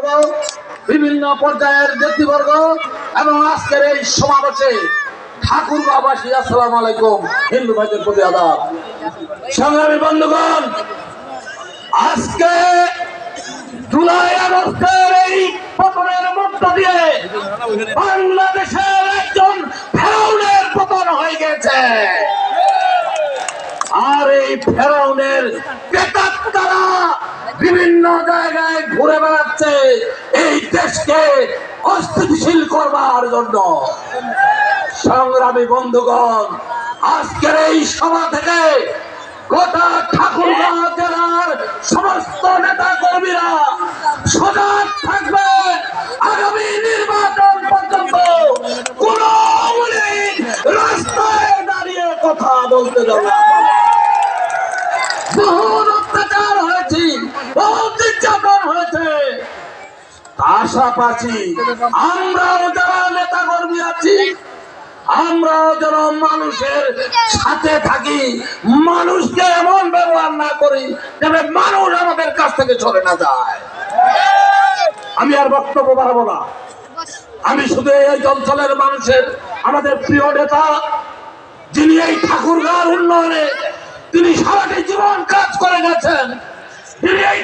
নেতৃবর্গ, বিভিন্ন পর্যায়ের নেতৃবর্গ এবং আজকের এই সমাবেশে ঠাকুরগাঁওবাসী, আসসালামু আলাইকুম। হিন্দু ভাইদের প্রতি আদাব। সংগ্রামী বন্ধুগণ, আজকে জুলাই আগস্টের এই পতনের মধ্য দিয়ে বাংলাদেশের একজন ফেরাউনের পতন হয়ে গেছে। আর এই ফেরাউনের প্রেতাত্মারা বিভিন্ন জায়গায় ঘুরে বেড়াচ্ছে এই দেশকে অস্থিতিশীল করবার জন্য। সংগ্রামী বন্ধুগণ, আজকের এই সভা থেকে গোটা ঠাকুরগাঁও জেলার সমস্ত নেতা কর্মীরা সজাগ থাকবেন। আগামী নির্বাচন পর্যন্ত কোন রাস্তায় দাঁড়িয়ে কথা বলতে যাবে। বহু অত্যাচার হয়েছে, বহু নির্যাতন হয়েছে, পাশাপাশি আমরাও যারা নেতা কর্মী আছি, আমরাও যেন মানুষের সাথে থাকি, মানুষকে এমন ব্যবহার না করি যাতে মানুষ আমাদের কাছ থেকে চলে না যায়। আমি আর বক্তব্য বাড়াবো না। আমি শুধু এই অঞ্চলের মানুষের, আমাদের প্রিয় নেতা, যিনি এই ঠাকুরগাঁওর উন্নয়নে তিনি সারাটি জীবন কাজ করে গেছেন, তিনি এই